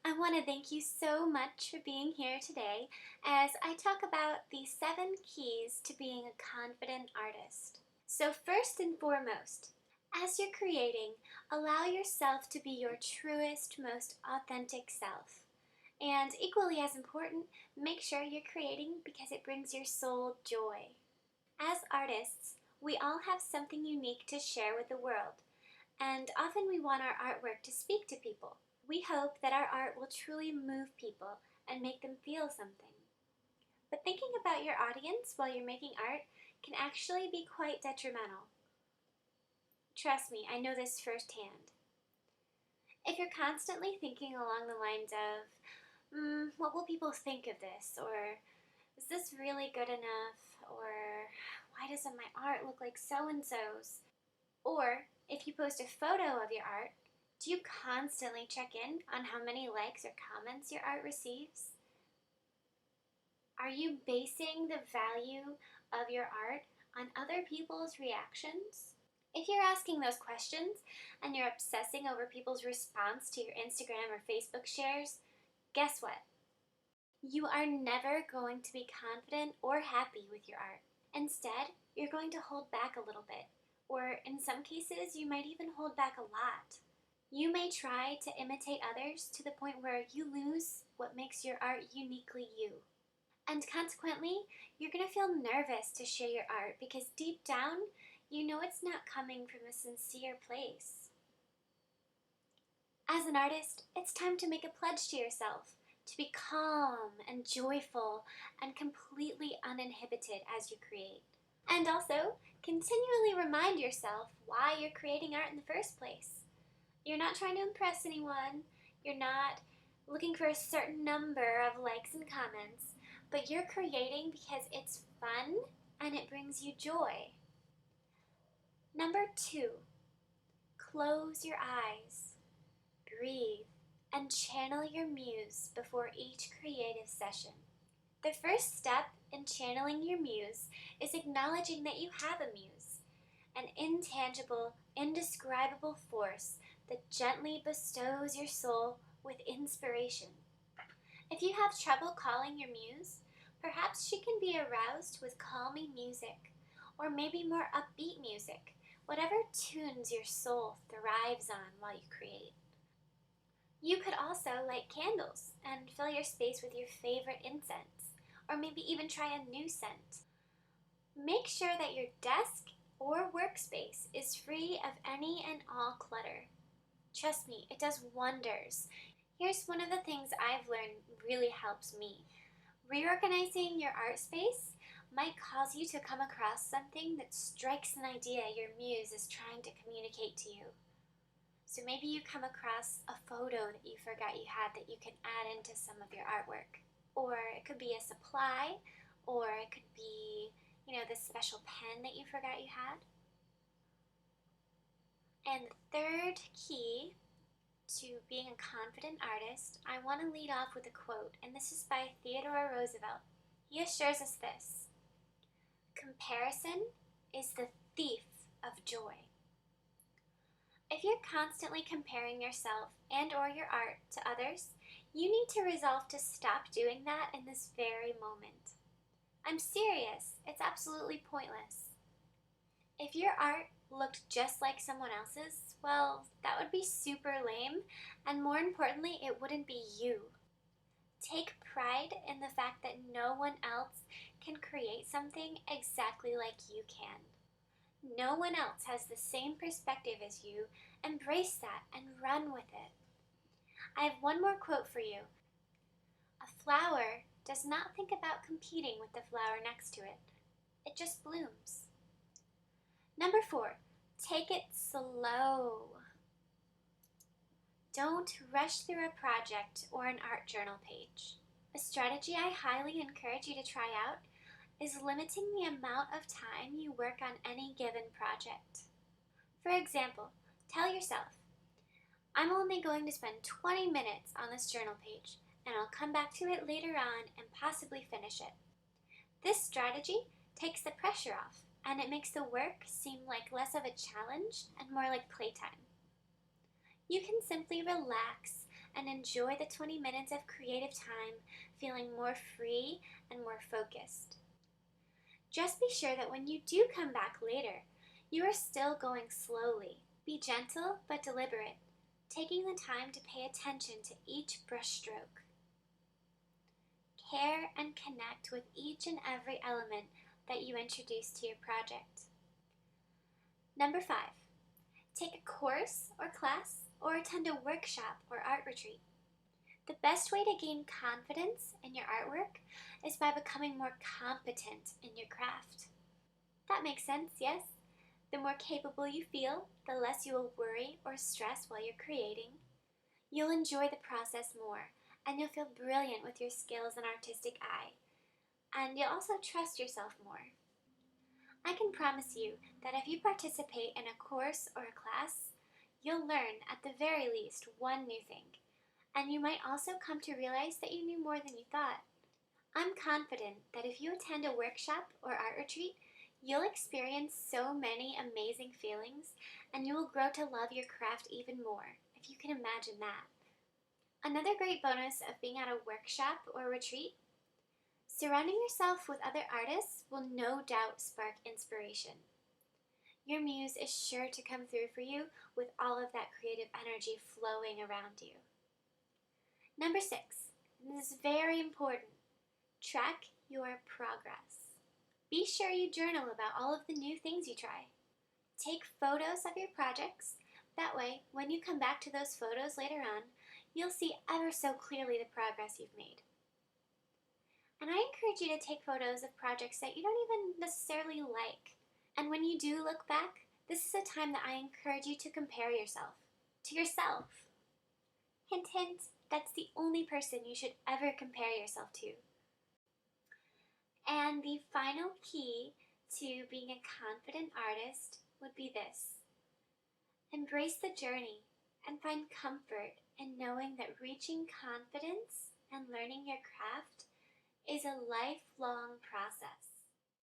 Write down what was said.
I want to thank you so much for being here today as I talk about the 7 keys to being a confident artist. So, first and foremost, as you're creating, allow yourself to be your truest, most authentic self. And equally as important, make sure you're creating because it brings your soul joy. As artists, we all have something unique to share with the world, and often we want our artwork to speak to people. We hope that our art will truly move people and make them feel something. But thinking about your audience while you're making art can actually be quite detrimental. Trust me, I know this firsthand. If you're constantly thinking along the lines of, what will people think of this? Or, is this really good enough? Or, why doesn't my art look like so and so's? Or, if you post a photo of your art, do you constantly check in on how many likes or comments your art receives? Are you basing the value of your art on other people's reactions? If you're asking those questions and you're obsessing over people's response to your Instagram or Facebook shares, guess what? You are never going to be confident or happy with your art. Instead, you're going to hold back a little bit, or in some cases, you might even hold back a lot. You may try to imitate others to the point where you lose what makes your art uniquely you. And consequently, you're going to feel nervous to share your art because deep down, you know it's not coming from a sincere place. As an artist, it's time to make a pledge to yourself to be calm and joyful and completely uninhibited as you create. And also, continually remind yourself why you're creating art in the first place. You're not trying to impress anyone, you're not looking for a certain number of likes and comments, but you're creating because it's fun and it brings you joy. Number 2, close your eyes, breathe, and channel your muse before each creative session. The first step in channeling your muse is acknowledging that you have a muse, an intangible, indescribable force that gently bestows your soul with inspiration. If you have trouble calling your muse, perhaps she can be aroused with calming music, or maybe more upbeat music, whatever tunes your soul thrives on while you create. You could also light candles and fill your space with your favorite incense, or maybe even try a new scent. Make sure that your desk or workspace is free of any and all clutter. Trust me, it does wonders. Here's one of the things I've learned really helps me. Reorganizing your art space might cause you to come across something that strikes an idea your muse is trying to communicate to you. So maybe you come across a photo that you forgot you had that you can add into some of your artwork. Or it could be a supply, or it could be, this special pen that you forgot you had. And the third key to being a confident artist, I want to lead off with a quote, and this is by Theodore Roosevelt. He assures us this: comparison is the thief of joy. If you're constantly comparing yourself and or your art to others, you need to resolve to stop doing that in this very moment. I'm serious, it's absolutely pointless. If your art looked just like someone else's, well, that would be super lame, and more importantly, it wouldn't be you. Take pride in the fact that no one else can create something exactly like you can. No one else has the same perspective as you. Embrace that and run with it. I have one more quote for you. A flower does not think about competing with the flower next to it. It just blooms. Number 4, take it slow. Don't rush through a project or an art journal page. A strategy I highly encourage you to try out is limiting the amount of time you work on any given project. For example, tell yourself, I'm only going to spend 20 minutes on this journal page, and I'll come back to it later on and possibly finish it. This strategy takes the pressure off, and it makes the work seem like less of a challenge and more like playtime. You can simply relax and enjoy the 20 minutes of creative time feeling more free and more focused. Just be sure that when you do come back later, you are still going slowly. Be gentle but deliberate, taking the time to pay attention to each brushstroke. Care and connect with each and every element that you introduce to your project. Number 5, take a course or class or attend a workshop or art retreat. The best way to gain confidence in your artwork is by becoming more competent in your craft. That makes sense, yes? The more capable you feel, the less you will worry or stress while you're creating. You'll enjoy the process more, and you'll feel brilliant with your skills and artistic eye. And you'll also trust yourself more. I can promise you that if you participate in a course or a class, you'll learn at the very least one new thing. And you might also come to realize that you knew more than you thought. I'm confident that if you attend a workshop or art retreat, you'll experience so many amazing feelings, and you will grow to love your craft even more, if you can imagine that. Another great bonus of being at a workshop or retreat, surrounding yourself with other artists will no doubt spark inspiration. Your muse is sure to come through for you with all of that creative energy flowing around you. Number 6, and this is very important, track your progress. Be sure you journal about all of the new things you try. Take photos of your projects. That way, when you come back to those photos later on, you'll see ever so clearly the progress you've made. And I encourage you to take photos of projects that you don't even necessarily like. And when you do look back, this is a time that I encourage you to compare yourself to yourself. Hint, hint, that's the only person you should ever compare yourself to. And the final key to being a confident artist would be this. Embrace the journey and find comfort in knowing that reaching confidence and learning your craft is a lifelong process.